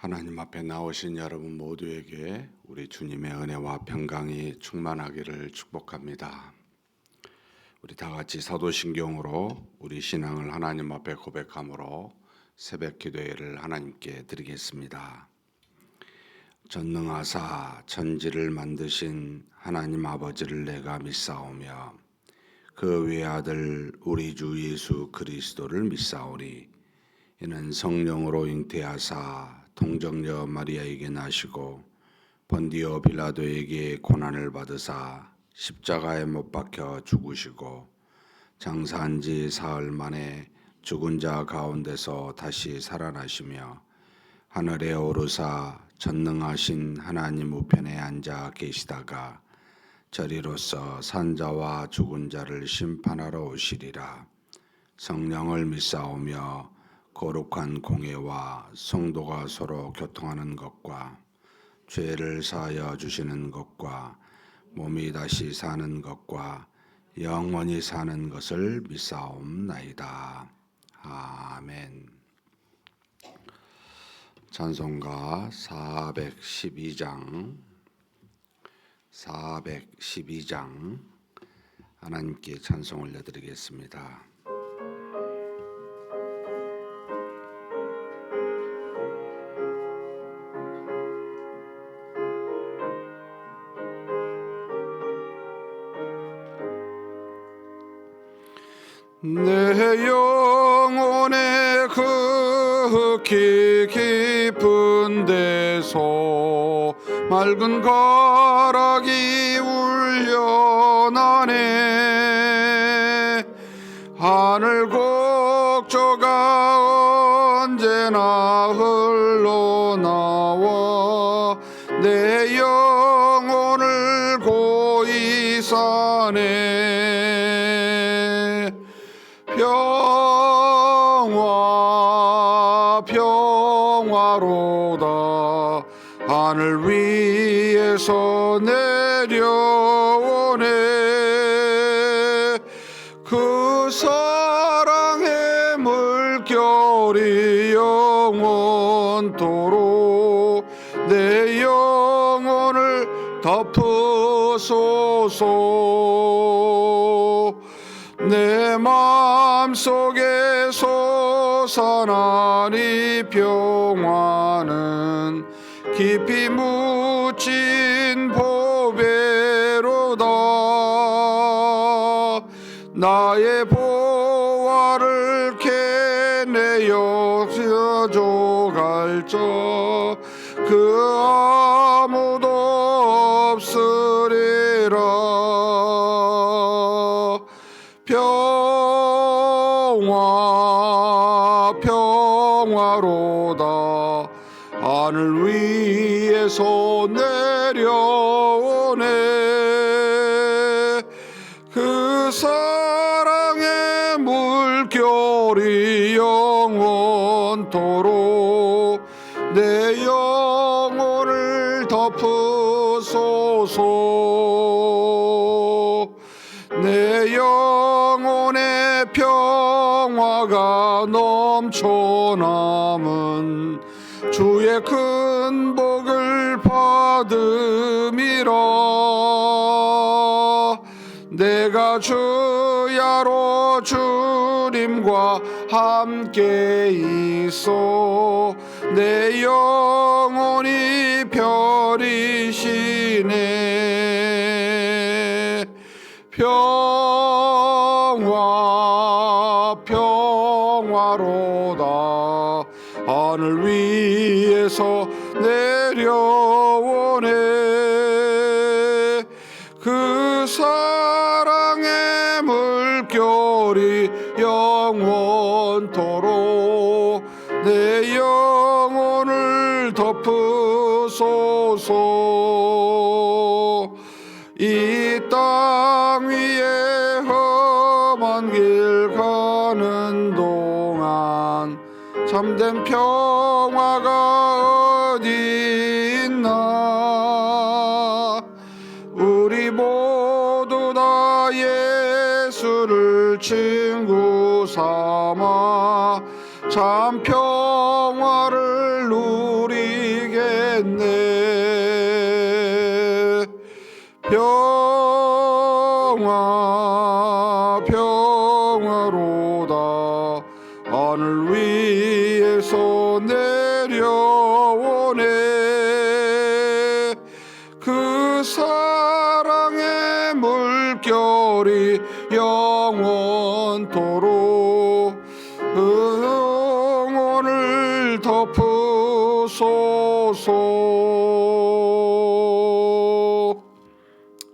하나님 앞에 나오신 여러분 모두에게 우리 주님의 은혜와 평강이 충만하기를 축복합니다. 우리 다 같이 사도신경으로 우리 신앙을 하나님 앞에 고백함으로 새벽 기도회를 하나님께 드리겠습니다. 전능하사 천지를 만드신 하나님 아버지를 내가 믿사오며 그 외아들 우리 주 예수 그리스도를 믿사오니 이는 성령으로 잉태하사 통정녀 마리아에게 나시고 본디오 빌라도에게 고난을 받으사 십자가에 못 박혀 죽으시고 장사한 지 사흘 만에 죽은 자 가운데서 다시 살아나시며 하늘에 오르사 전능하신 하나님 우편에 앉아 계시다가 저리로서 산자와 죽은 자를 심판하러 오시리라. 성령을 믿사오며 거룩한 공예와 성도가 서로 교통하는 것과 죄를 사하여 주시는 것과 몸이 다시 사는 것과 영원히 사는 것을 믿사옵나이다. 아멘. 찬송가 412장 하나님께 찬송 올려드리겠습니다. 내 영혼의 극히 깊은 데서 맑은 가락이 울려나네. 하늘 곡조가 언제나 흘러나와 내 영혼을 고이 사네. 평화로다 하늘 위에서 내려오네. 그 사랑의 물결이 영원토록 내 영혼을 덮으소서. 내 마음속에 솟아난 이 평화는 깊이 묻힌 보배로다. 나의 보화를 캐내어 가져갈 자 그 아무도 없으리라. 평화로다 하늘 위에서 내려오네. 그 사랑의 물결이 영원토록 내 영혼을 덮으소서. 내 영혼의 평화가 넘쳐남은 주의 큰 복을 받음이라. 내가 주야로 주님과 함께 있어 내 영혼이 별이시네. 평화로다 하늘 위에서 내려오네. 그 사랑의 물결이 영원토록 내 영혼을 덮으소서. 이 땅 위에 험한 길 가는 동안 참된 평화가 어디 있나. 우리 모두 다 예수를 친구 삼아 참 평화를 누리 평화 평화로다 하늘 위에서 내려오네 그 사랑의 물결이 영원토록 영혼을 덮으소서.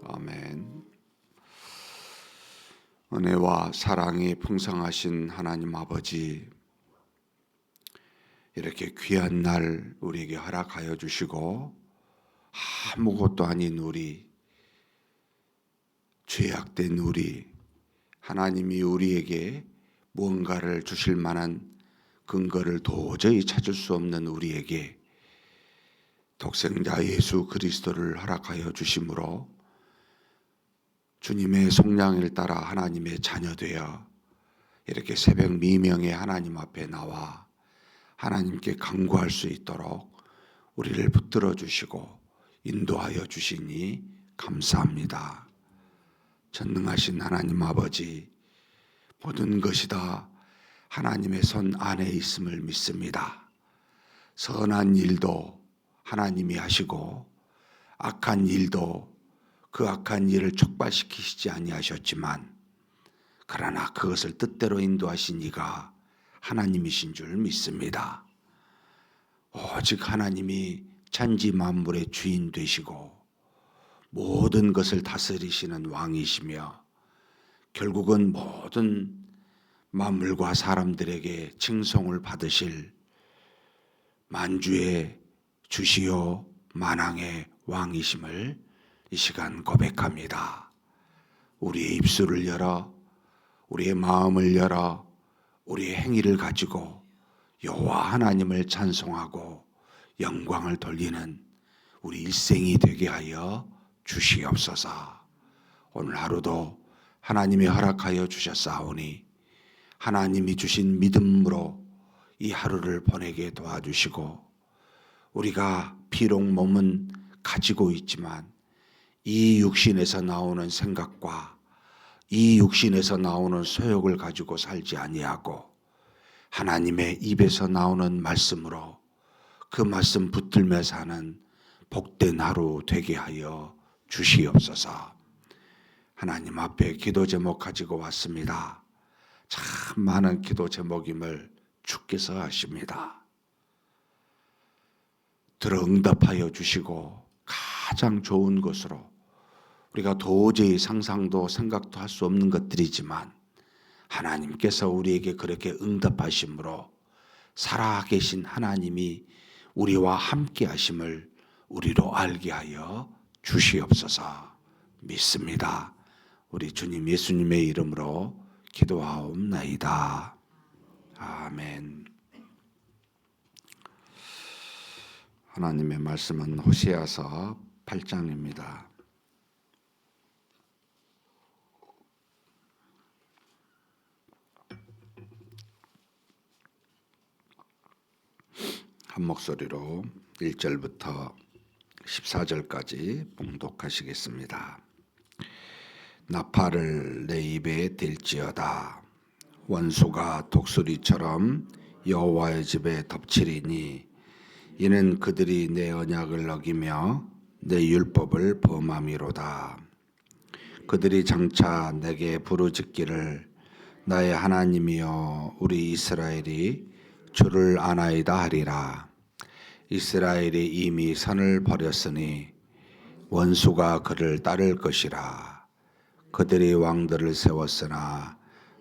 아멘. 은혜와 사랑이 풍성하신 하나님 아버지, 이렇게 귀한 날 우리에게 허락하여 주시고 아무것도 아닌 우리, 죄악된 우리, 하나님이 우리에게 무언가를 주실 만한 근거를 도저히 찾을 수 없는 우리에게 독생자 예수 그리스도를 허락하여 주심으로 주님의 속량을 따라 하나님의 자녀되어 이렇게 새벽 미명에 하나님 앞에 나와 하나님께 간구할 수 있도록 우리를 붙들어 주시고 인도하여 주시니 감사합니다. 전능하신 하나님 아버지, 모든 것이 다 하나님의 손 안에 있음을 믿습니다. 선한 일도 하나님이 하시고 악한 일도 그 악한 일을 촉발시키시지 아니하셨지만 그러나 그것을 뜻대로 인도하신 이가 하나님이신 줄 믿습니다. 오직 하나님이 천지 만물의 주인 되시고 모든 것을 다스리시는 왕이시며 결국은 모든 만물과 사람들에게 칭송을 받으실 만주의 주시요 만왕의 왕이심을 이 시간 고백합니다. 우리의 입술을 열어 우리의 마음을 열어 우리의 행위를 가지고 여호와 하나님을 찬송하고 영광을 돌리는 우리 일생이 되게 하여 주시옵소서. 오늘 하루도 하나님이 허락하여 주셨사오니 하나님이 주신 믿음으로 이 하루를 보내게 도와주시고 우리가 비록 몸은 가지고 있지만 이 육신에서 나오는 생각과 이 육신에서 나오는 소욕을 가지고 살지 아니하고 하나님의 입에서 나오는 말씀으로 그 말씀 붙들며 사는 복된 하루 되게 하여 주시옵소서. 하나님 앞에 기도 제목 가지고 왔습니다. 참 많은 기도 제목임을 주께서 아십니다. 들어 응답하여 주시고 가장 좋은 것으로 우리가 도저히 상상도 생각도 할 수 없는 것들이지만 하나님께서 우리에게 그렇게 응답하심으로 살아계신 하나님이 우리와 함께 하심을 우리로 알게 하여 주시옵소서. 믿습니다. 우리 주님 예수님의 이름으로 기도하옵나이다. 아멘. 하나님의 말씀은 호세아서 8장입니다. 한 목소리로 1절부터 14절까지 봉독하시겠습니다. 나팔을 내 입에 댈지어다. 원수가 독수리처럼 여호와의 집에 덮치리니 이는 그들이 내 언약을 어기며 내 율법을 범함이로다. 그들이 장차 내게 부르짖기를 나의 하나님이여 우리 이스라엘이 주를 아나이다 하리라. 이스라엘이 이미 선을 버렸으니 원수가 그를 따를 것이라. 그들이 왕들을 세웠으나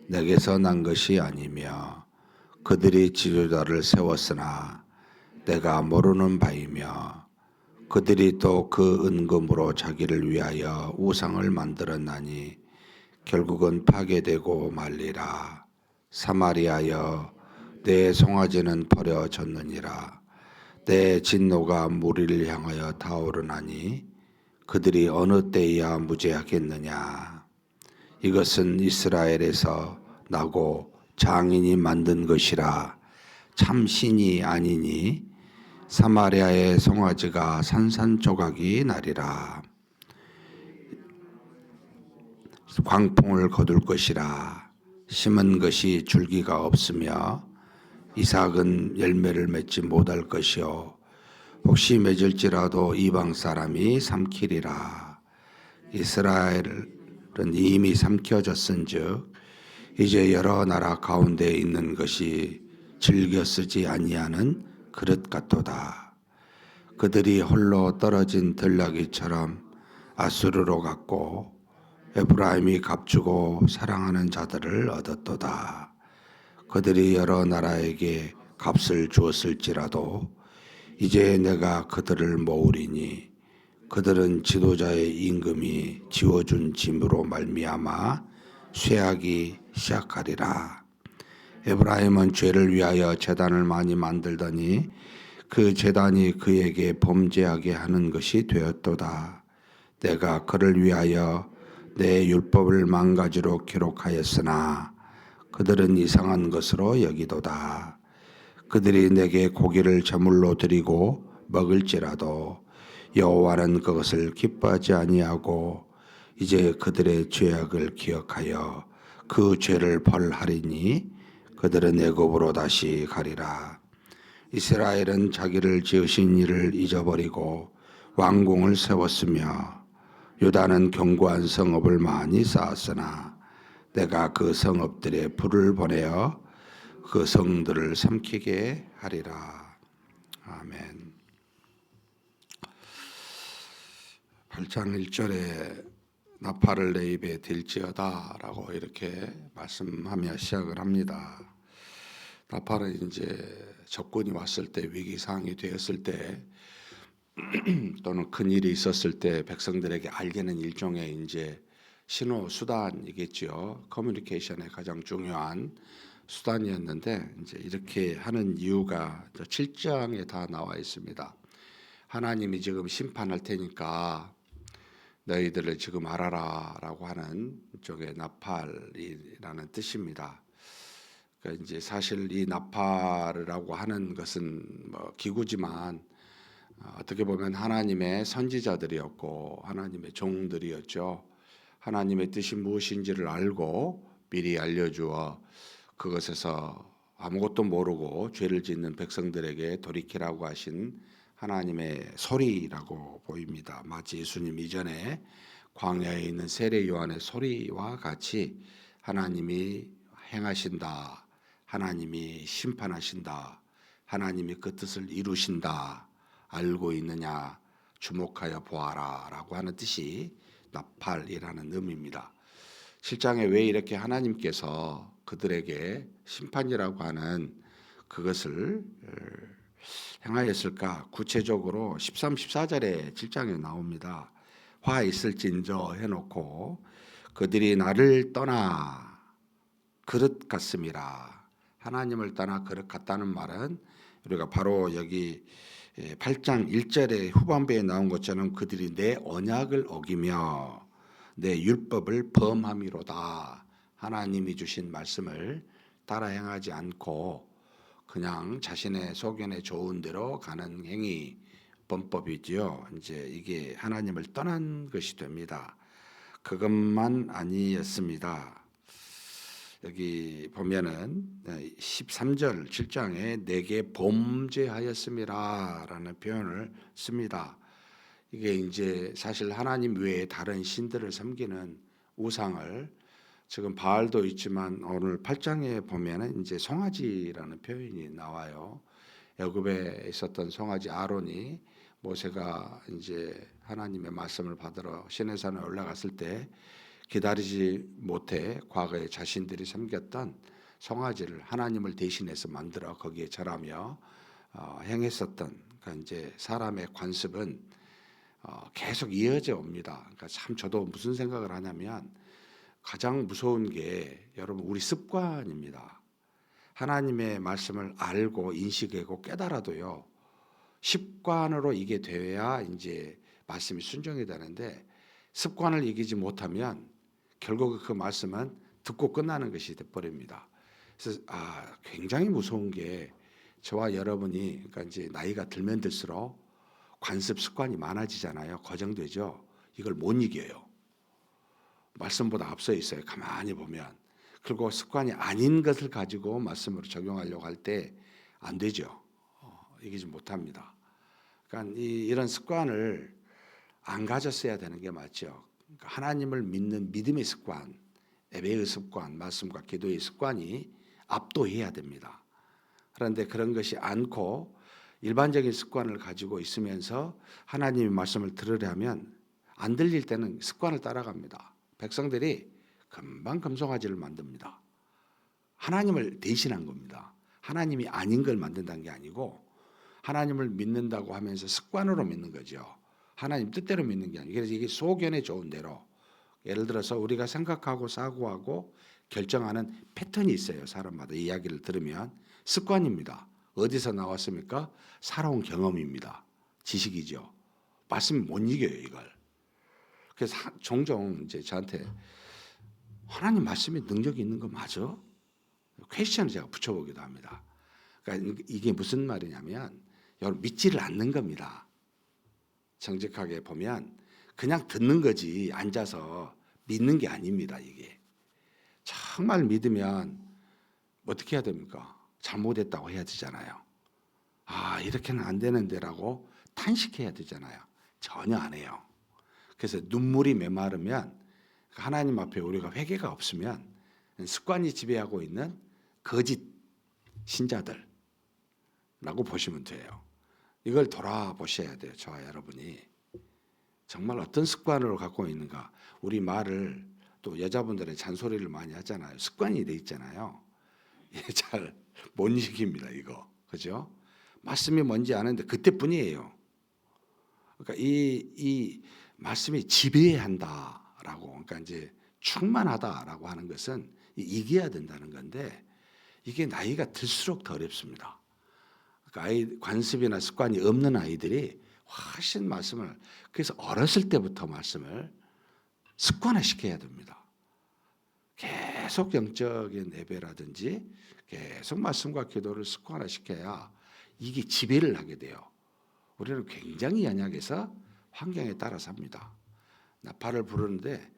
내게서 난 것이 아니며 그들이 지도자를 세웠으나 내가 모르는 바이며 그들이 또 그 은금으로 자기를 위하여 우상을 만들었나니 결국은 파괴되고 말리라. 사마리아여 내 송아지는 버려졌느니라. 내 진노가 무리를 향하여 타오르나니 그들이 어느 때에야 무죄하겠느냐. 이것은 이스라엘에서 나고 장인이 만든 것이라 참 신이 아니니 사마리아의 송아지가 산산조각이 나리라. 광풍을 거둘 것이라. 심은 것이 줄기가 없으며 이삭은 열매를 맺지 못할 것이요 혹시 맺을지라도 이방 사람이 삼키리라. 이스라엘은 이미 삼켜졌은즉 이제 여러 나라 가운데 있는 것이 즐겨 쓰지 아니하는 그릇 같도다. 그들이 홀로 떨어진 들나귀처럼 아수르로 갔고 에브라임이 값주고 사랑하는 자들을 얻었도다. 그들이 여러 나라에게 값을 주었을지라도 이제 내가 그들을 모으리니 그들은 지도자의 임금이 지어준 짐으로 말미암아 쇠하기 시작하리라. 에브라임은 죄를 위하여 제단을 많이 만들더니 그 제단이 그에게 범죄하게 하는 것이 되었도다. 내가 그를 위하여 내 율법을 망가지로 기록하였으나 그들은 이상한 것으로 여기도다. 그들이 내게 고기를 제물로 드리고 먹을지라도 여호와는 그것을 기뻐하지 아니하고 이제 그들의 죄악을 기억하여 그 죄를 벌하리니 그들은 애굽으로 다시 가리라. 이스라엘은 자기를 지으신 이를 잊어버리고 왕궁을 세웠으며 유다는 견고한 성읍을 많이 쌓았으나 내가 그 성읍들에 불을 보내어 그 성들을 삼키게 하리라. 아멘. 8장 1절에 나팔을 내 입에 댈지어다 라고 이렇게 말씀하며 시작을 합니다. 나팔은 이제 적군이 왔을 때, 위기상황이 되었을 때 또는 큰 일이 있었을 때 백성들에게 알리는 일종의 이제 신호 수단이겠죠. 커뮤니케이션의 가장 중요한 수단이었는데 이제 이렇게 하는 이유가 7장에 다 나와 있습니다. 하나님이 지금 심판할 테니까 너희들을 지금 알아라라고 하는 쪽의 나팔이라는 뜻입니다. 그러니까 이제 사실 이 나팔이라고 하는 것은 뭐 기구지만 어떻게 보면 하나님의 선지자들이었고 하나님의 종들이었죠. 하나님의 뜻이 무엇인지를 알고 미리 알려주어 그것에서 아무것도 모르고 죄를 짓는 백성들에게 돌이키라고 하신 하나님의 소리라고 보입니다. 마치 예수님 이전에 광야에 있는 세례 요한의 소리와 같이 하나님이 행하신다, 하나님이 심판하신다, 하나님이 그 뜻을 이루신다, 알고 있느냐 주목하여 보아라 라고 하는 뜻이 나팔이라는 의미입니다. 7장에 왜 이렇게 하나님께서 그들에게 심판이라고 하는 그것을 행하였을까? 구체적으로 13, 14절에 7장에 나옵니다. 화 있을진저 해놓고 그들이 나를 떠나 그릇 같음이라. 하나님을 떠나 그릇 같다는 말은 우리가 바로 여기 8장 1절의 후반부에 나온 것처럼 그들이 내 언약을 어기며 내 율법을 범함이로다. 하나님이 주신 말씀을 따라 행하지 않고 그냥 자신의 소견에 좋은 대로 가는 행위 범법이지요. 이제 이게 하나님을 떠난 것이 됩니다. 그것만 아니었습니다. 여기 보면은 13절 7장에 내게 범죄하였음이라라는 표현을 씁니다. 이게 이제 사실 하나님 외에 다른 신들을 섬기는 우상을 지금 바알도 있지만 오늘 8장에 보면은 이제 송아지라는 표현이 나와요. 애굽에 있었던 송아지 아론이 모세가 이제 하나님의 말씀을 받으러 시내산에 올라갔을 때 기다리지 못해 과거에 자신들이 섬겼던 송아지를 하나님을 대신해서 만들어 거기에 절하며 행했었던 그러니까 이제 사람의 관습은 계속 이어져 옵니다. 그러니까 참 저도 무슨 생각을 하냐면 가장 무서운 게 여러분 우리 습관입니다. 하나님의 말씀을 알고 인식하고 깨달아도요. 습관으로 이게 돼야 이제 말씀이 순종이 되는데 습관을 이기지 못하면 결국 그 말씀은 듣고 끝나는 것이 돼버립니다. 그래서 굉장히 무서운 게 저와 여러분이 그러니까 이제 나이가 들면 들수록 관습 습관이 많아지잖아요. 고정되죠. 이걸 못 이겨요. 말씀보다 앞서 있어요. 가만히 보면. 그리고 습관이 아닌 것을 가지고 말씀으로 적용하려고 할 때 안 되죠. 이기지 못합니다. 그러니까 이런 습관을 안 가졌어야 되는 게 맞죠. 그러니까 하나님을 믿는 믿음의 습관, 예배의 습관, 말씀과 기도의 습관이 압도해야 됩니다. 그런데 그런 것이 않고 일반적인 습관을 가지고 있으면서 하나님의 말씀을 들으려면 안 들릴 때는 습관을 따라갑니다. 백성들이 금방 금송아지를 만듭니다. 하나님을 대신한 겁니다. 하나님이 아닌 걸 만든다는 게 아니고 하나님을 믿는다고 하면서 습관으로 믿는 거죠. 하나님 뜻대로 믿는 게 아니고 그래서 이게 소견에 좋은 대로 예를 들어서 우리가 생각하고 사고하고 결정하는 패턴이 있어요. 사람마다 이야기를 들으면 습관입니다. 어디서 나왔습니까? 살아온 경험입니다. 지식이죠. 말씀이 못 이겨요, 이걸. 그래서 종종 이제 저한테 하나님 말씀에 능력이 있는 거 맞아? 퀘스천을 제가 붙여보기도 합니다. 그러니까 이게 무슨 말이냐면 여러분 믿지를 않는 겁니다. 정직하게 보면 그냥 듣는 거지 앉아서 믿는 게 아닙니다. 이게 정말 믿으면 어떻게 해야 됩니까? 잘못했다고 해야 되잖아요. 아 이렇게는 안 되는데라고 탄식해야 되잖아요. 전혀 안 해요. 그래서 눈물이 메마르면 하나님 앞에 우리가 회개가 없으면 습관이 지배하고 있는 거짓 신자들라고 보시면 돼요. 이걸 돌아보셔야 돼요. 저와 여러분이 정말 어떤 습관으로 갖고 있는가. 우리 말을 또 여자분들은 잔소리를 많이 하잖아요. 습관이 돼 있잖아요. 잘 못 이깁니다. 이거 그죠? 말씀이 뭔지 아는데 그때뿐이에요. 그러니까 이 말씀이 지배해야 한다라고 그러니까 이제 충만하다라고 하는 것은 이겨야 된다는 건데 이게 나이가 들수록 더 어렵습니다. 그러니까 관습이나 습관이 없는 아이들이 훨씬 말씀을 그래서 어렸을 때부터 말씀을 습관화시켜야 됩니다. 계속 영적인 예배라든지 계속 말씀과 기도를 습관화시켜야 이게 지배를 하게 돼요. 우리는 굉장히 연약해서 환경에 따라 삽니다. 나팔을 부르는데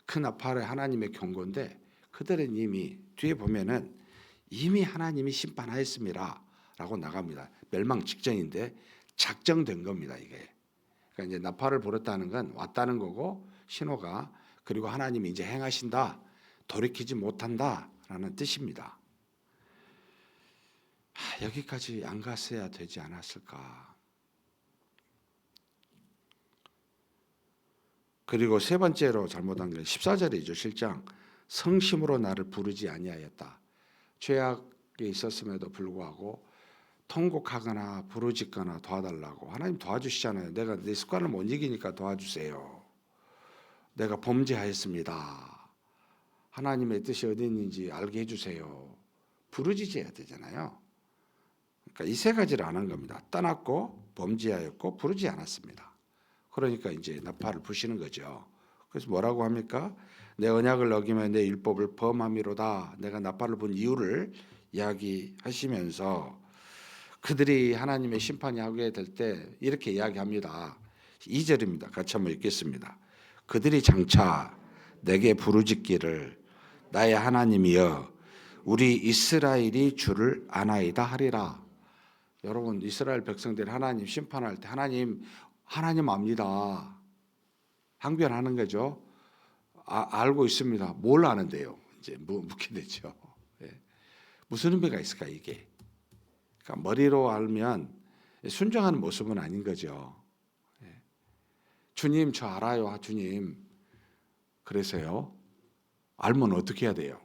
그 나팔은 하나님의 경고인데 그들은 이미 뒤에 보면은 이미 하나님이 심판하였습니다 라고 나갑니다. 멸망 직전인데 작정된 겁니다. 이게. 그러니까 이제 나팔을 불었다는 건 왔다는 거고 신호가 그리고 하나님이 이제 행하신다 돌이키지 못한다라는 뜻입니다. 여기까지 안 갔어야 되지 않았을까. 그리고 세 번째로 잘못한 게 14절이죠. 7장 성심으로 나를 부르지 아니하였다. 죄악에 있었음에도 불구하고 통곡하거나 부르짖거나 도와달라고 하나님 도와주시잖아요. 내가 내 습관을 못 이기니까 도와주세요. 내가 범죄하였습니다. 하나님의 뜻이 어디 있는지 알게 해주세요. 부르짖어야 되잖아요. 그러니까 이 세 가지를 안 한 겁니다. 떠났고 범죄하였고 부르지 않았습니다. 그러니까 이제 나팔을 부시는 거죠. 그래서 뭐라고 합니까? 내 언약을 어기면 내 율법을 범함이로다. 내가 나팔을 분 이유를 이야기하시면서 그들이 하나님의 심판이 하게 될 때 이렇게 이야기합니다. 2절입니다. 같이 한번 읽겠습니다. 그들이 장차 내게 부르짖기를 나의 하나님이여 우리 이스라엘이 주를 아나이다 하리라. 여러분 이스라엘 백성들이 하나님 심판할 때 하나님 압니다. 항변하는 거죠. 알고 있습니다. 뭘 아는데요? 이제 묻게 되죠. 예. 무슨 의미가 있을까 이게? 그러니까 머리로 알면 순종하는 모습은 아닌 거죠. 예. 주님 저 알아요. 주님. 그래서요. 알면 어떻게 해야 돼요?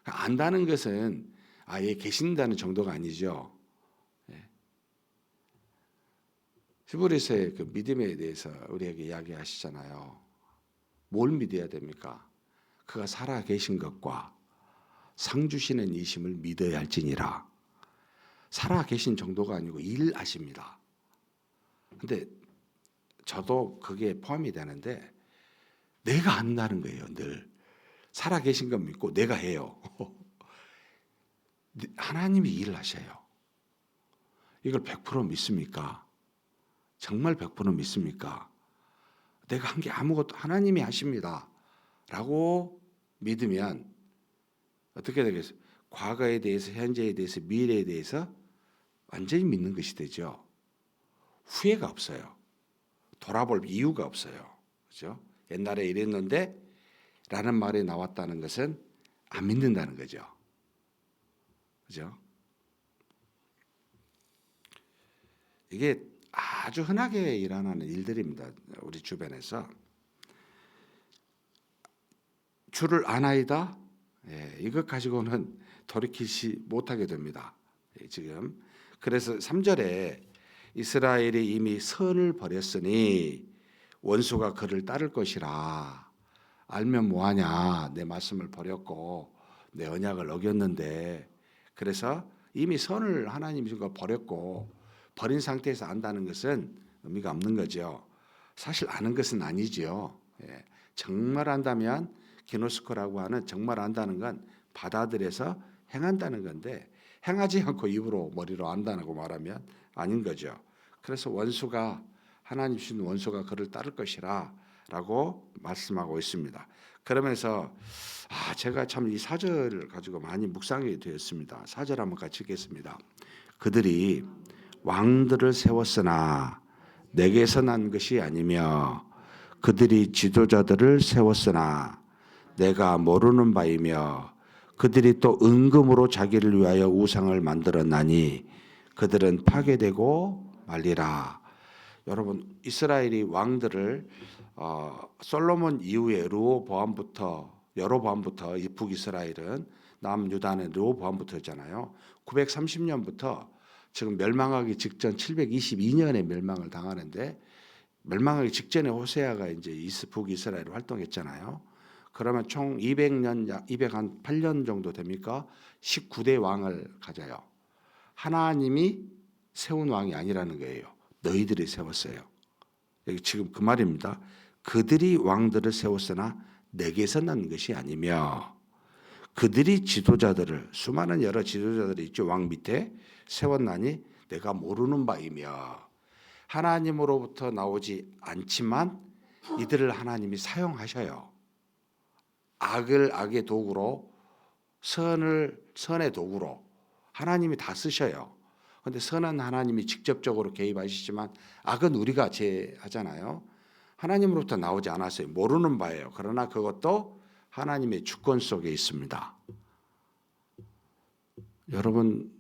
안다는 것은 아예 계신다는 정도가 아니죠. 히브리서의 그 믿음에 대해서 우리에게 이야기하시잖아요. 뭘 믿어야 됩니까? 그가 살아 계신 것과 상 주시는 이심을 믿어야 할지니라. 살아 계신 정도가 아니고 일하십니다. 근데 저도 그게 포함이 되는데 내가 안다는 거예요. 늘 살아 계신 것 믿고 내가 해요. 하나님이 일을 하셔요. 이걸 100% 믿습니까? 정말 100% 믿습니까? 내가 한 게 아무것도 하나님이 하십니다 라고 믿으면 어떻게 되겠어요? 과거에 대해서, 현재에 대해서, 미래에 대해서 완전히 믿는 것이 되죠. 후회가 없어요. 돌아볼 이유가 없어요. 그렇죠? 옛날에 이랬는데 라는 말이 나왔다는 것은 안 믿는다는 거죠. 그죠? 이게 아주 흔하게 일어나는 일들입니다. 우리 주변에서. 주를 아나이다? 예, 이것 가지고는 돌이키지 못하게 됩니다. 예, 지금. 그래서 3절에 이스라엘이 이미 선을 버렸으니 원수가 그를 따를 것이라. 알면 뭐하냐. 내 말씀을 버렸고 내 언약을 어겼는데, 그래서 이미 선을 하나님이 버렸고 버린 상태에서 안다는 것은 의미가 없는 거죠. 사실 아는 것은 아니죠. 예. 정말 안다면 기노스코라고 하는 정말 안다는 건 받아들여서 행한다는 건데, 행하지 않고 입으로 머리로 안다고 말하면 아닌 거죠. 그래서 원수가, 하나님 주신 원수가 그를 따를 것이라 라고 말씀하고 있습니다. 그러면서 제가 참 이 사절을 가지고 많이 묵상이 되었습니다. 사절 한번 같이 읽겠습니다. 그들이 왕들을 세웠으나 내게서 난 것이 아니며 그들이 지도자들을 세웠으나 내가 모르는 바이며 그들이 또 은금으로 자기를 위하여 우상을 만들었나니 그들은 파괴되고 말리라. 여러분, 이스라엘이 왕들을 솔로몬 이후에 여로보암부터 북이스라엘은 남유다는 르호보암부터잖아요. 930년부터 지금 멸망하기 직전 722년에 멸망을 당하는데, 멸망하기 직전에 호세아가 이제 북이스라엘을 활동했잖아요. 그러면 총 200년, 208년 정도 됩니까? 19대 왕을 가져요. 하나님이 세운 왕이 아니라는 거예요. 너희들이 세웠어요. 여기 지금 그 말입니다. 그들이 왕들을 세웠으나 내게서 난 것이 아니며 그들이 지도자들을, 수많은 여러 지도자들이 있죠. 왕 밑에 세웠나니 내가 모르는 바이며, 하나님으로부터 나오지 않지만 이들을 하나님이 사용하셔요. 악을 악의 도구로, 선을 선의 도구로 하나님이 다 쓰셔요. 그런데 선은 하나님이 직접적으로 개입하시지만 악은 우리가 제하잖아요. 하나님으로부터 나오지 않았어요. 모르는 바예요. 그러나 그것도 하나님의 주권 속에 있습니다. 여러분,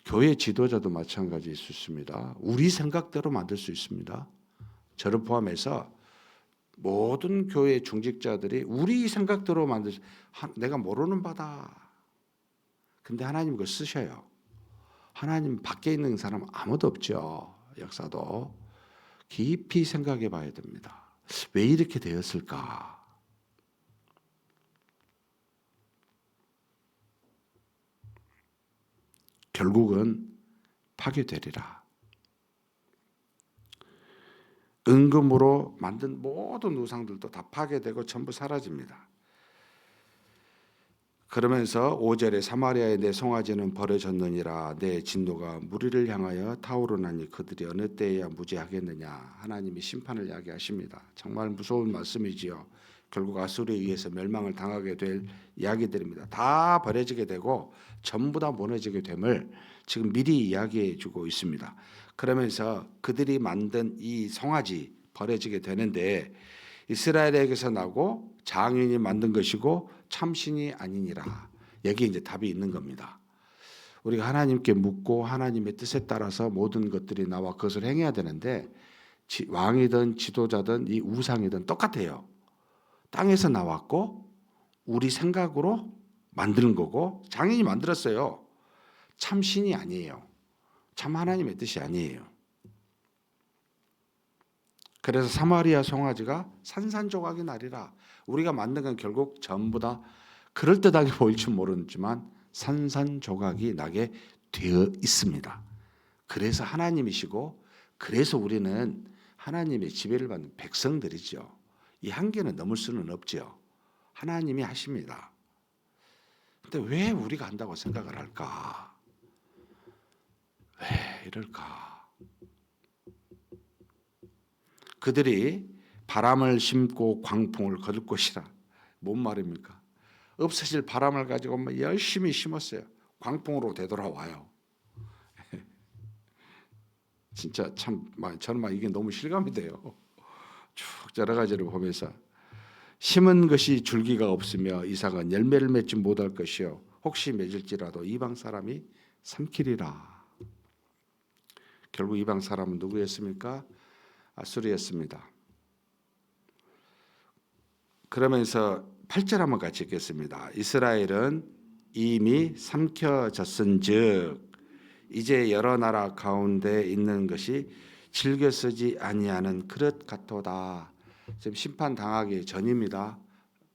교회 지도자도 마찬가지일 수 있습니다. 우리 생각대로 만들 수 있습니다. 저를 포함해서 모든 교회 중직자들이 우리 생각대로 내가 모르는 바다. 근데 하나님 그거 쓰셔요. 하나님 밖에 있는 사람 아무도 없죠. 역사도. 깊이 생각해 봐야 됩니다. 왜 이렇게 되었을까? 결국은 파괴되리라. 은금으로 만든 모든 우상들도 다 파괴되고 전부 사라집니다. 그러면서 5절에 사마리아의 내 송아지는 버려졌느니라. 내 진노가 무리를 향하여 타오르나니 그들이 어느 때에야 무지하겠느냐. 하나님이 심판을 이야기하십니다. 정말 무서운 말씀이지요. 결국 아수르에 의해서 멸망을 당하게 될 이야기들입니다. 다 버려지게 되고 전부 다 무너지게 됨을 지금 미리 이야기해 주고 있습니다. 그러면서 그들이 만든 이 송아지 버려지게 되는데, 이스라엘에게서 나고 장인이 만든 것이고 참신이 아니니라. 여기 이제 답이 있는 겁니다. 우리가 하나님께 묻고 하나님의 뜻에 따라서 모든 것들이 나와 그것을 행해야 되는데, 왕이든 지도자든 이 우상이든 똑같아요. 땅에서 나왔고 우리 생각으로 만드는 거고, 장인이 만들었어요. 참신이 아니에요. 참 하나님의 뜻이 아니에요. 그래서 사마리아 송아지가 산산조각이 나리라. 우리가 만든 건 결국 전부 다 그럴듯하게 보일 줄 모르지만 산산조각이 나게 되어 있습니다. 그래서 하나님이시고, 그래서 우리는 하나님의 지배를 받는 백성들이죠. 이 한계는 넘을 수는 없죠. 하나님이 하십니다. 근데 왜 우리가 한다고 생각을 할까? 왜 이럴까? 그들이 바람을 심고 광풍을 거둘 것이라. 뭔 말입니까? 없어질 바람을 가지고 열심히 심었어요. 광풍으로 되돌아와요. 진짜 참 저는 이게 너무 실감이 돼요. 쭉 여러 가지를 보면서 심은 것이 줄기가 없으며 이삭은 열매를 맺지 못할 것이요 혹시 맺을지라도 이방 사람이 삼키리라. 결국 이방 사람은 누구였습니까? 아수르였습니다. 그러면서 8절 한번 같이 읽겠습니다. 이스라엘은 이미 삼켜졌은즉 이제 여러 나라 가운데 있는 것이 즐겨 쓰지 아니하는 그릇 같도다. 지금 심판 당하기 전입니다.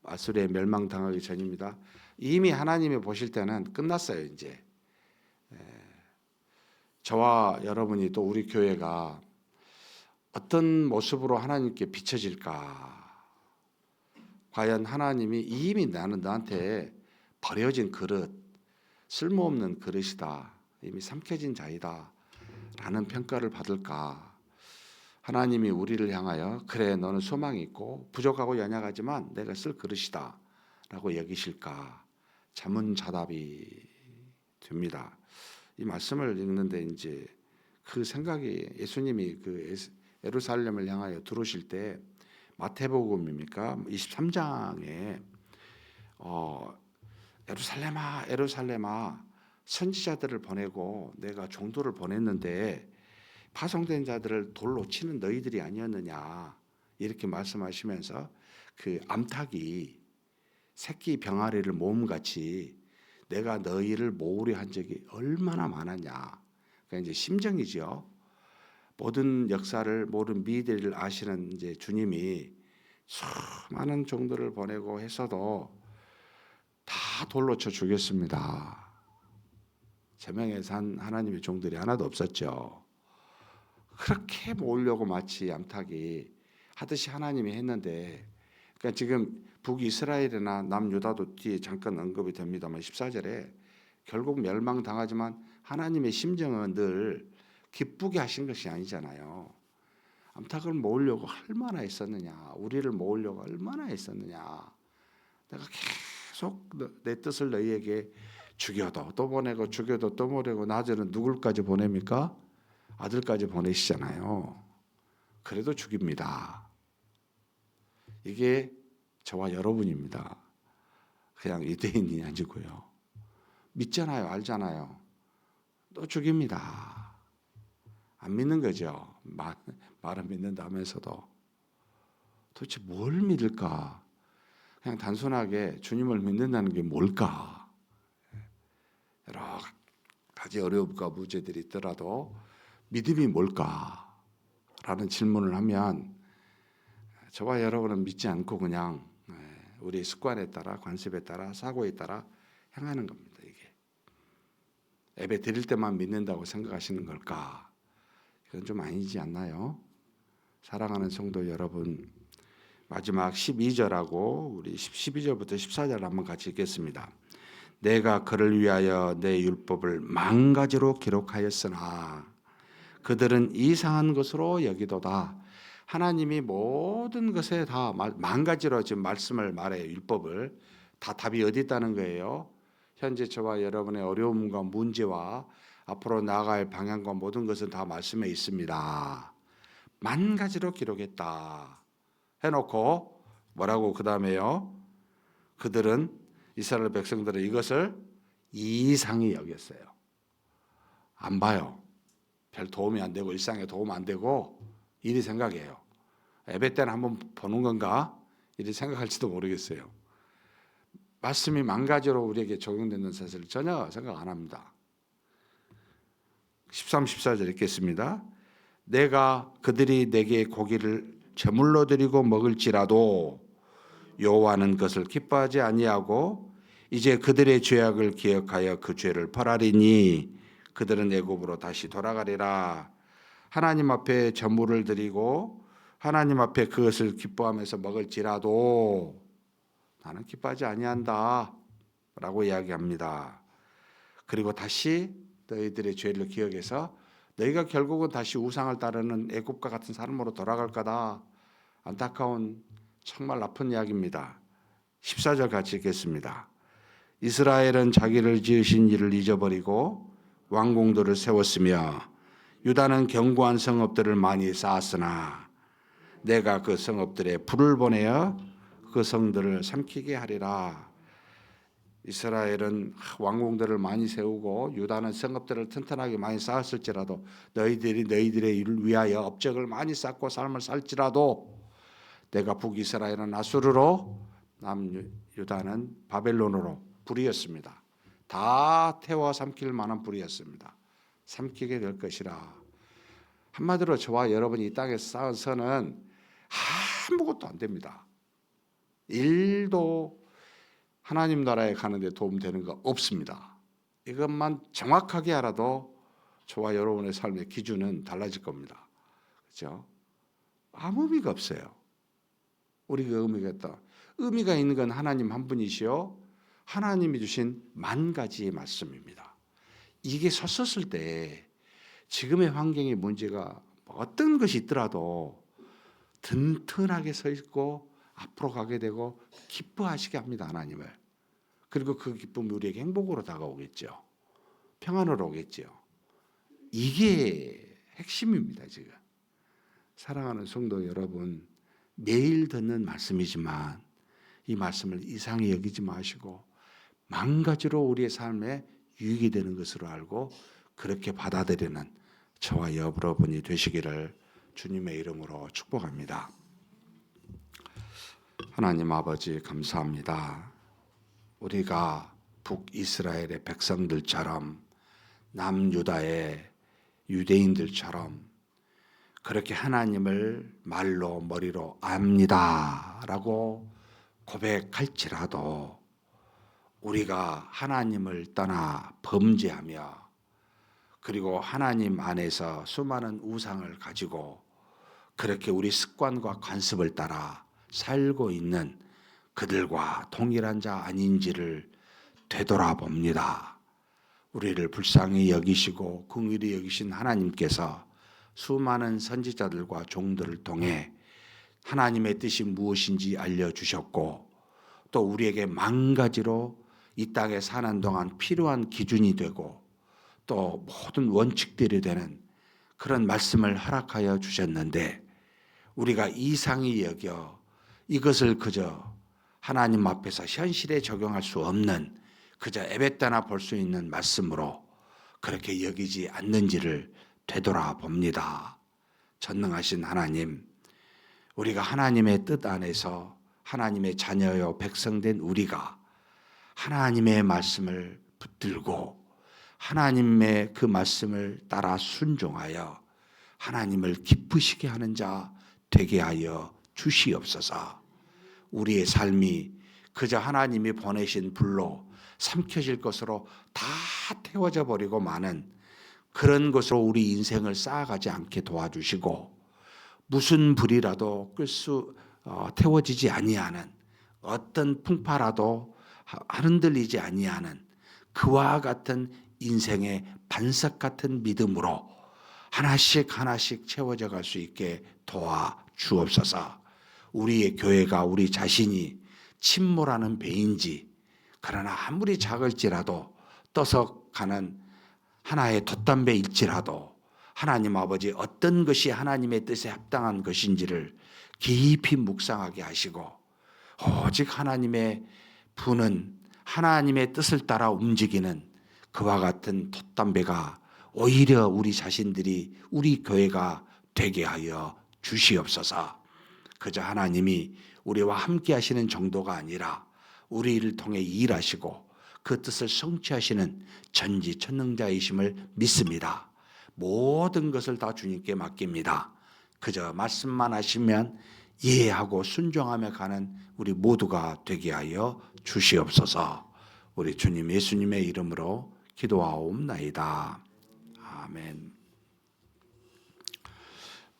아수르에 멸망 당하기 전입니다. 이미 하나님이 보실 때는 끝났어요. 이제 저와 여러분이 또 우리 교회가 어떤 모습으로 하나님께 비춰질까? 과연 하나님이 이미 나는 너한테 버려진 그릇, 쓸모없는 그릇이다. 이미 삼켜진 자이다. 라는 평가를 받을까? 하나님이 우리를 향하여 그래 너는 소망이 있고 부족하고 연약하지만 내가 쓸 그릇이다. 라고 여기실까? 자문자답이 됩니다. 이 말씀을 읽는데 이제 그 생각이 예수님이 그 예루살렘을 향하여 들어오실 때 마태복음입니까? 23장에 예루살렘아 예루살렘아 선지자들을 보내고 내가 종도를 보냈는데 파송된 자들을 돌로 치는 너희들이 아니었느냐 이렇게 말씀하시면서 그 암탉이 새끼 병아리를 모음같이 내가 너희를 모으려 한 적이 얼마나 많았냐. 그러니까 이제 심정이죠. 모든 역사를 모든 미래를 아시는 이제 주님이 수많은 종들을 보내고 해서도 다 돌로 쳐 죽였습니다. 제명에 산 하나님의 종들이 하나도 없었죠. 그렇게 모으려고 마치 암탉이 하듯이 하나님이 했는데, 그러니까 지금 북이스라엘이나 남유다도 뒤에 잠깐 언급이 됩니다만 14절에 결국 멸망당하지만 하나님의 심정은 늘 기쁘게 하신 것이 아니잖아요. 암탉을 모으려고 얼마나 했었느냐, 우리를 모으려고 얼마나 했었느냐. 내가 계속 내 뜻을 너희에게 죽여도 또 보내고 죽여도 또 보내고 나중에는 누굴까지 보냅니까? 아들까지 보내시잖아요. 그래도 죽입니다. 이게 저와 여러분입니다. 그냥 유대인이 아니고요. 믿잖아요, 알잖아요. 또 죽입니다. 안 믿는 거죠. 말은 믿는다면서도 도대체 뭘 믿을까? 그냥 단순하게 주님을 믿는다는 게 뭘까? 여러 가지 어려움과 문제들이 있더라도 믿음이 뭘까? 라는 질문을 하면 저와 여러분은 믿지 않고 그냥 우리 습관에 따라 관습에 따라 사고에 따라 행하는 겁니다. 이게 예배 드릴 때만 믿는다고 생각하시는 걸까? 이건 좀 아니지 않나요? 사랑하는 성도 여러분, 마지막 12절하고 우리 12절부터 14절 한번 같이 읽겠습니다. 내가 그를 위하여 내 율법을 만가지로 기록하였으나 그들은 이상한 것으로 여기도다. 하나님이 모든 것에 다 만가지로 지금 말씀을 말해요. 율법을 다 답이 어디 있다는 거예요. 현재 저와 여러분의 어려움과 문제와 앞으로 나아갈 방향과 모든 것은 다 말씀에 있습니다. 만가지로 기록했다 해놓고 뭐라고 그 다음에요. 그들은 이스라엘 백성들은 이것을 이상히 여겼어요. 안 봐요. 별 도움이 안 되고 일상에 도움 안 되고 이리 생각해요. 예배 때는 한번 보는 건가? 이리 생각할지도 모르겠어요. 말씀이 만가지로 우리에게 적용되는 사실을 전혀 생각 안 합니다. 13, 14절 읽겠습니다. 내가 그들이 내게 고기를 제물로 드리고 먹을지라도 여호와는 그것을 기뻐하지 아니하고 이제 그들의 죄악을 기억하여 그 죄를 벌하리니 그들은 애굽으로 다시 돌아가리라. 하나님 앞에 제물을 드리고 하나님 앞에 그것을 기뻐하면서 먹을지라도 나는 기뻐하지 아니한다 라고 이야기합니다. 그리고 다시 너희들의 죄를 기억해서 너희가 결국은 다시 우상을 따르는 애굽과 같은 삶으로 돌아갈 거다. 안타까운 정말 나쁜 이야기입니다. 14절 같이 읽겠습니다. 이스라엘은 자기를 지으신 이를 잊어버리고 왕궁들을 세웠으며 유다는 견고한 성읍들을 많이 쌓았으나 내가 그 성읍들에 불을 보내어 그 성들을 삼키게 하리라. 이스라엘은 왕궁들을 많이 세우고 유다는 성읍들을 튼튼하게 많이 쌓았을지라도 너희들이 너희들의 일을 위하여 업적을 많이 쌓고 삶을 살지라도 내가 북이스라엘은 아수르로 남유다는 바벨론으로 불이었습니다. 다 태워 삼킬 만한 불이었습니다. 삼키게 될 것이라. 한마디로 저와 여러분이 이 땅에서 쌓은 선은 아무것도 안 됩니다. 일도 하나님 나라에 가는데 도움되는 거 없습니다. 이것만 정확하게 알아도 저와 여러분의 삶의 기준은 달라질 겁니다. 그렇죠? 아무 의미가 없어요. 우리가 의미가 있다. 의미가 있는 건 하나님 한 분이시요 하나님이 주신 만 가지의 말씀입니다. 이게 섰었을 때 지금의 환경의 문제가 어떤 것이 있더라도 든든하게 서 있고 앞으로 가게 되고 기뻐하시게 합니다. 하나님을. 그리고 그 기쁨이 우리에게 행복으로 다가오겠죠. 평안으로 오겠죠. 이게 핵심입니다. 지금 사랑하는 성도 여러분, 매일 듣는 말씀이지만 이 말씀을 이상히 여기지 마시고 만 가지로 우리의 삶에 유익이 되는 것으로 알고 그렇게 받아들이는 저와 여러분이 되시기를 주님의 이름으로 축복합니다. 하나님 아버지 감사합니다. 우리가 북이스라엘의 백성들처럼 남유다의 유대인들처럼 그렇게 하나님을 말로 머리로 압니다 라고 고백할지라도 우리가 하나님을 떠나 범죄하며 그리고 하나님 안에서 수많은 우상을 가지고 그렇게 우리 습관과 관습을 따라 살고 있는 그들과 동일한 자 아닌지를 되돌아봅니다. 우리를 불쌍히 여기시고 긍휼히 여기신 하나님께서 수많은 선지자들과 종들을 통해 하나님의 뜻이 무엇인지 알려주셨고 또 우리에게 만 가지로 이 땅에 사는 동안 필요한 기준이 되고 또 모든 원칙들이 되는 그런 말씀을 허락하여 주셨는데 우리가 이상히 여겨 이것을 그저 하나님 앞에서 현실에 적용할 수 없는 그저 에베따나 볼 수 있는 말씀으로 그렇게 여기지 않는지를 되돌아봅니다. 전능하신 하나님, 우리가 하나님의 뜻 안에서 하나님의 자녀요 백성된 우리가 하나님의 말씀을 붙들고 하나님의 그 말씀을 따라 순종하여 하나님을 기쁘시게 하는 자 되게 하여 주시옵소서. 우리의 삶이 그저 하나님이 보내신 불로 삼켜질 것으로 다 태워져 버리고 마는 그런 것으로 우리 인생을 쌓아가지 않게 도와주시고 무슨 불이라도 태워지지 아니하는 어떤 풍파라도 흔들리지 아니하는 그와 같은 인생의 반석 같은 믿음으로 하나씩 하나씩 채워져 갈 수 있게 도와주옵소서. 우리의 교회가 우리 자신이 침몰하는 배인지 그러나 아무리 작을지라도 떠서 가는 하나의 돛담배일지라도 하나님 아버지 어떤 것이 하나님의 뜻에 합당한 것인지를 깊이 묵상하게 하시고 오직 하나님의 부는 하나님의 뜻을 따라 움직이는 그와 같은 돛담배가 오히려 우리 자신들이 우리 교회가 되게 하여 주시옵소서. 그저 하나님이 우리와 함께 하시는 정도가 아니라 우리를 통해 일하시고 그 뜻을 성취하시는 전지천능자이심을 믿습니다. 모든 것을 다 주님께 맡깁니다. 그저 말씀만 하시면 이해하고 순종하며 가는 우리 모두가 되게 하여 주시옵소서. 우리 주님 예수님의 이름으로 기도하옵나이다. 아멘.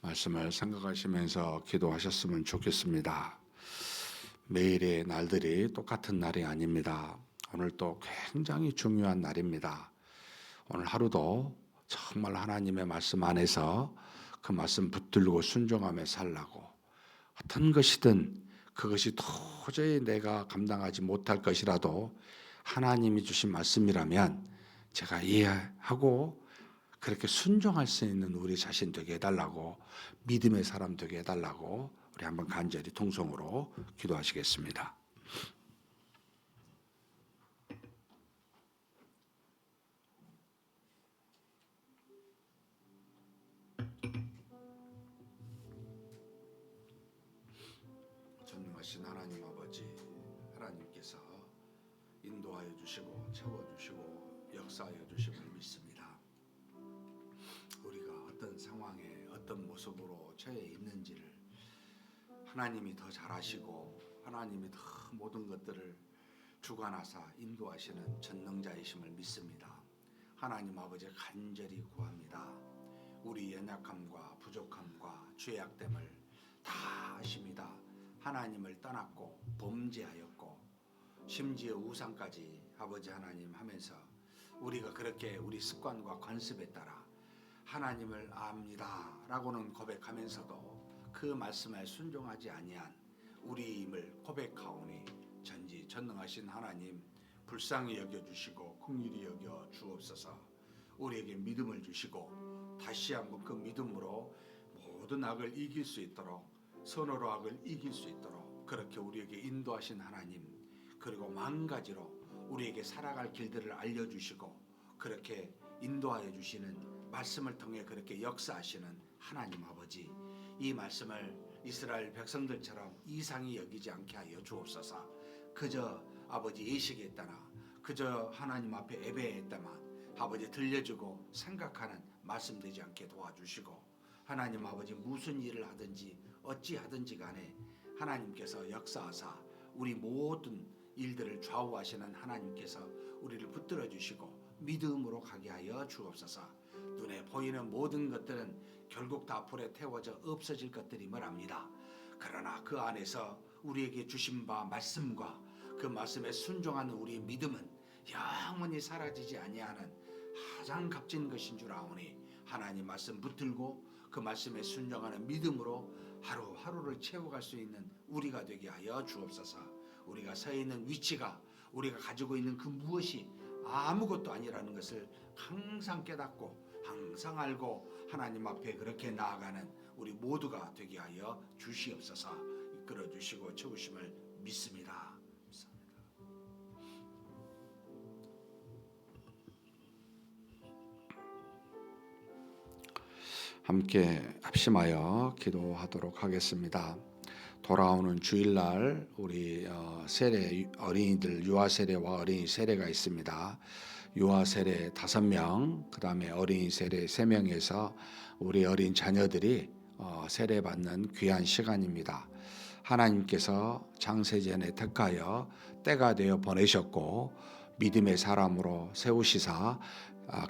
말씀을 생각하시면서 기도하셨으면 좋겠습니다. 매일의 날들이 똑같은 날이 아닙니다. 오늘 또 굉장히 중요한 날입니다. 오늘 하루도 정말 하나님의 말씀 안에서 그 말씀 붙들고 순종하며 살라고, 어떤 것이든 그것이 도저히 내가 감당하지 못할 것이라도 하나님이 주신 말씀이라면 제가 이해하고 그렇게 순종할 수 있는 우리 자신 되게 해달라고, 믿음의 사람 되게 해달라고 우리 한번 간절히 통성으로 기도하시겠습니다. 전능하신 하나님 아버지, 하나님께서 인도하여 주시고 채워주시고 역사하여 주심을 믿습니다. 우리가 어떤 상황에 어떤 모습으로 처해 있는지를 하나님이 더 잘 아시고 하나님이 더 모든 것들을 주관하사 인도하시는 전능자이심을 믿습니다. 하나님 아버지 간절히 구합니다. 우리 연약함과 부족함과 죄악됨을 다 아십니다. 하나님을 떠났고 범죄하였고 심지어 우상까지 아버지 하나님 하면서 우리가 그렇게 우리 습관과 관습에 따라 하나님을 압니다 라고는 고백하면서도 그 말씀에 순종하지 아니한 우리임을 고백하오니 전지전능하신 하나님 불쌍히 여겨주시고 긍휼히 여겨 주옵소서. 우리에게 믿음을 주시고 다시 한번 그 믿음으로 모든 악을 이길 수 있도록, 선어로 악을 이길 수 있도록 그렇게 우리에게 인도하신 하나님, 그리고 마음가지로 우리에게 살아갈 길들을 알려주시고 그렇게 인도하여 주시는 말씀을 통해 그렇게 역사하시는 하나님 아버지, 이 말씀을 이스라엘 백성들처럼 이상히 여기지 않게 하여 주옵소서. 그저 아버지 예식에 따라 그저 하나님 앞에 예배했다만 아버지 들려주고 생각하는 말씀 되지 않게 도와주시고, 하나님 아버지 무슨 일을 하든지 어찌하든지 간에 하나님께서 역사하사 우리 모든 일들을 좌우하시는 하나님께서 우리를 붙들어 주시고 믿음으로 가게 하여 주옵소서. 눈에 보이는 모든 것들은 결국 다 불에 태워져 없어질 것들임을 압니다. 그러나 그 안에서 우리에게 주신 바 말씀과 그 말씀에 순종하는 우리의 믿음은 영원히 사라지지 아니하는 가장 값진 것인 줄 아오니, 하나님 말씀 붙들고 그 말씀에 순종하는 믿음으로 하루하루를 채워갈 수 있는 우리가 되게 하여 주옵소서. 우리가 서 있는 위치가, 우리가 가지고 있는 그 무엇이 아무것도 아니라는 것을 항상 깨닫고 항상 알고 하나님 앞에 그렇게 나아가는 우리 모두가 되게 하여 주시옵소서. 이끌어 주시고 채우심을 믿습니다. 함께 합심하여 기도하도록 하겠습니다. 돌아오는 주일날 우리 세례 어린이들 유아 세례와 어린이 세례가 있습니다. 유아 세례 5명, 그 다음에 어린이 세례 3명에서 우리 어린 자녀들이 세례받는 귀한 시간입니다. 하나님께서 창세전에 택하여 때가 되어 보내셨고 믿음의 사람으로 세우시사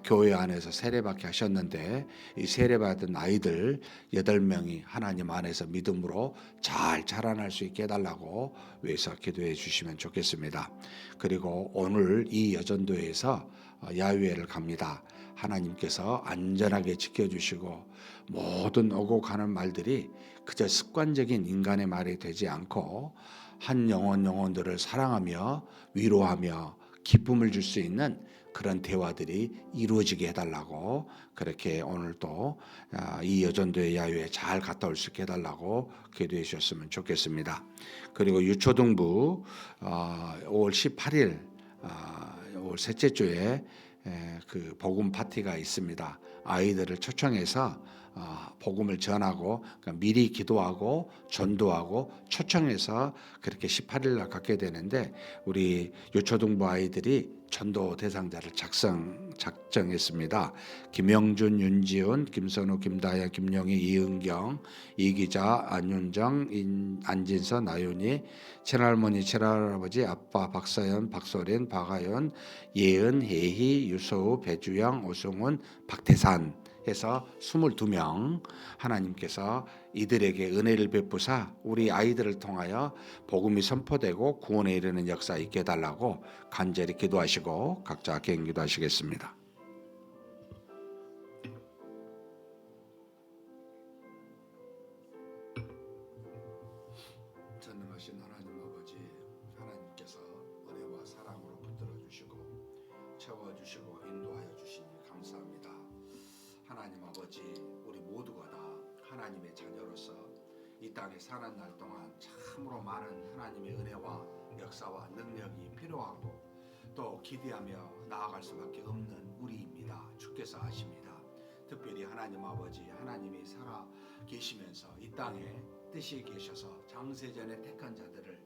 교회 안에서 세례받게 하셨는데, 이 세례받은 아이들 8명이 하나님 안에서 믿음으로 잘 자라날 수 있게 해달라고 위해서 기도해 주시면 좋겠습니다. 그리고 오늘 이 여전도에서 야유회를 갑니다. 하나님께서 안전하게 지켜주시고 모든 오고 가는 말들이 그저 습관적인 인간의 말이 되지 않고 한 영혼들을 사랑하며 위로하며 기쁨을 줄 수 있는 그런 대화들이 이루어지게 해달라고, 그렇게 오늘도 이 여전도의 야유회 잘 갔다 올 수 있게 해달라고 기도해 주셨으면 좋겠습니다. 그리고 유초등부 5월 18일 5월 셋째 주에 그 복음 파티가 있습니다. 아이들을 초청해서 복음을 전하고, 그러니까 미리 기도하고 전도하고 초청해서 그렇게 18일 날 갖게 되는데, 우리 유초등부 아이들이 전도 대상자를 작정했습니다. 김영준, 윤지훈, 김선우, 김다현, 김용희, 이은경, 이기자, 안윤정, 안진서, 나윤희, 친할머니, 친할아버지, 아빠 박서연, 박소린, 박하연, 예은, 혜희, 유소우, 배주영, 오승훈, 박태산 해서 22명 하나님께서 이들에게 은혜를 베푸사 우리 아이들을 통하여 복음이 선포되고 구원에 이르는 역사 있게 해달라고 간절히 기도하시고 각자 개인 기도하시겠습니다. 전능하신 하나님 아버지, 하나님께서 은혜와 사랑으로 붙들어 주시고 채워주시고 인도하여 주시니 감사합니다. 하나님 아버지, 우리 모두가 다 하나님의 자녀로서 이 땅에 사는 날 동안 참으로 많은 하나님의 은혜와 역사와 능력이 필요하고 또 기대하며 나아갈 수밖에 없는 우리입니다. 주께서 아십니다. 특별히 하나님 아버지, 하나님이 살아 계시면서 이 땅에 뜻이 계셔서 장세전에 택한 자들을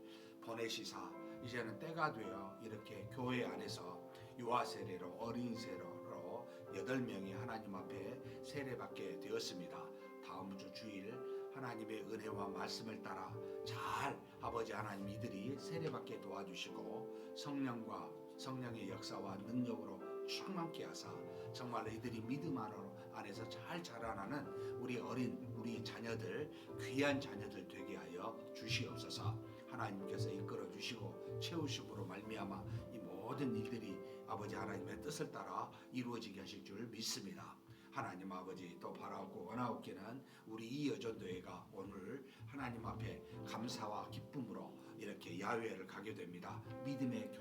보내시사 이제는 때가 되어 이렇게 교회 안에서 유아 세례로 어린 세례로 8명이 하나님 앞에 세례받게 되었습니다. 다음 주 주일 하나님의 은혜와 말씀을 따라 잘 아버지 하나님 이들이 세례받게 도와주시고 성령의 역사와 능력으로 충만케 하사 정말로 이들이 믿음 안에서 잘 자라나는 우리 자녀들, 귀한 자녀들 되게 하여 주시옵소서. 하나님께서 이끌어 주시고 채우심으로 말미암아 이 모든 일들이 아버지 하나님의 뜻을 따라 이루어지게 하실 줄 믿습니다. 하나님 아버지, 또 바라옵고 원하옵기는 우리 이 여전도회가 오늘 하나님 앞에 감사와 기쁨으로 이렇게 야외를 가게 됩니다. 믿음의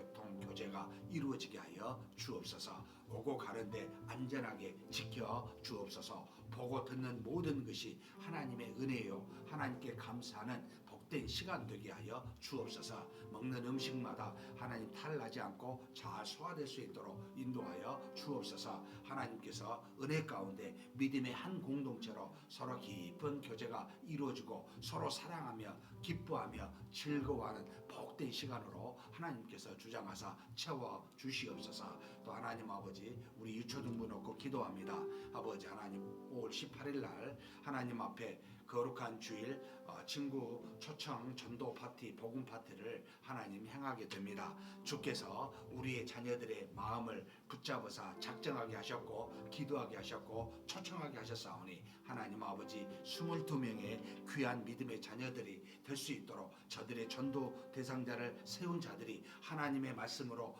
교제가 이루어지게 하여 주옵소서. 오고 가는데 안전하게 지켜 주옵소서. 보고 듣는 모든 것이 하나님의 은혜요, 하나님께 감사하는 복된 시간 되게 하여 주옵소서. 먹는 음식마다 하나님 탈나지 않고 잘 소화될 수 있도록 인도하여 주옵소서. 하나님께서 은혜 가운데 믿음의 한 공동체로 서로 깊은 교제가 이루어지고 서로 사랑하며 기뻐하며 즐거워하는 복된 시간으로 하나님께서 주장하사 채워 주시옵소서. 또 하나님 아버지, 우리 유초등부 놓고 기도합니다. 아버지 하나님, 5월 18일 날 하나님 앞에 거룩한 주일 친구 초청 전도 파티, 복음 파티를 하나님 행하게 됩니다. 주께서 우리의 자녀들의 마음을 붙잡아서 작정하게 하셨고 기도하게 하셨고 초청하게 하셨사오니 하나님 아버지 22명의 귀한 믿음의 자녀들이 될 수 있도록 저들의 전도 대상자를 세운 자들이 하나님의 말씀으로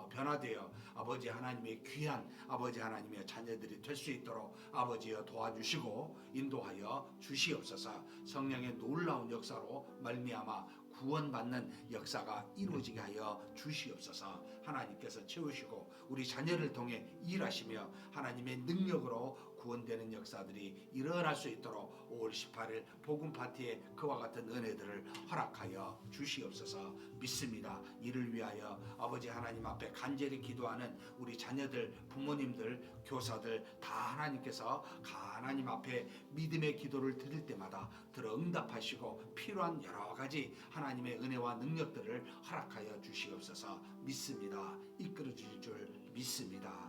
변화되어 아버지 하나님의 귀한 아버지 하나님의 자녀들이 될 수 있도록 아버지여 도와주시고 인도하여 주시옵소서. 성령의 놀라운 역사로 말미암아 구원받는 역사가 이루어지게 하여 주시옵소서. 하나님께서 채우시고 우리 자녀를 통해 일하시며 하나님의 능력으로 구원되는 역사들이 일어날 수 있도록 5월 18일 복음 파티에 그와 같은 은혜들을 허락하여 주시옵소서. 믿습니다. 이를 위하여 아버지 하나님 앞에 간절히 기도하는 우리 자녀들, 부모님들, 교사들 다 하나님께서 하나님 앞에 믿음의 기도를 드릴 때마다 들어 응답하시고 필요한 여러 가지 하나님의 은혜와 능력들을 허락하여 주시옵소서. 믿습니다. 이끌어 주실 줄 믿습니다.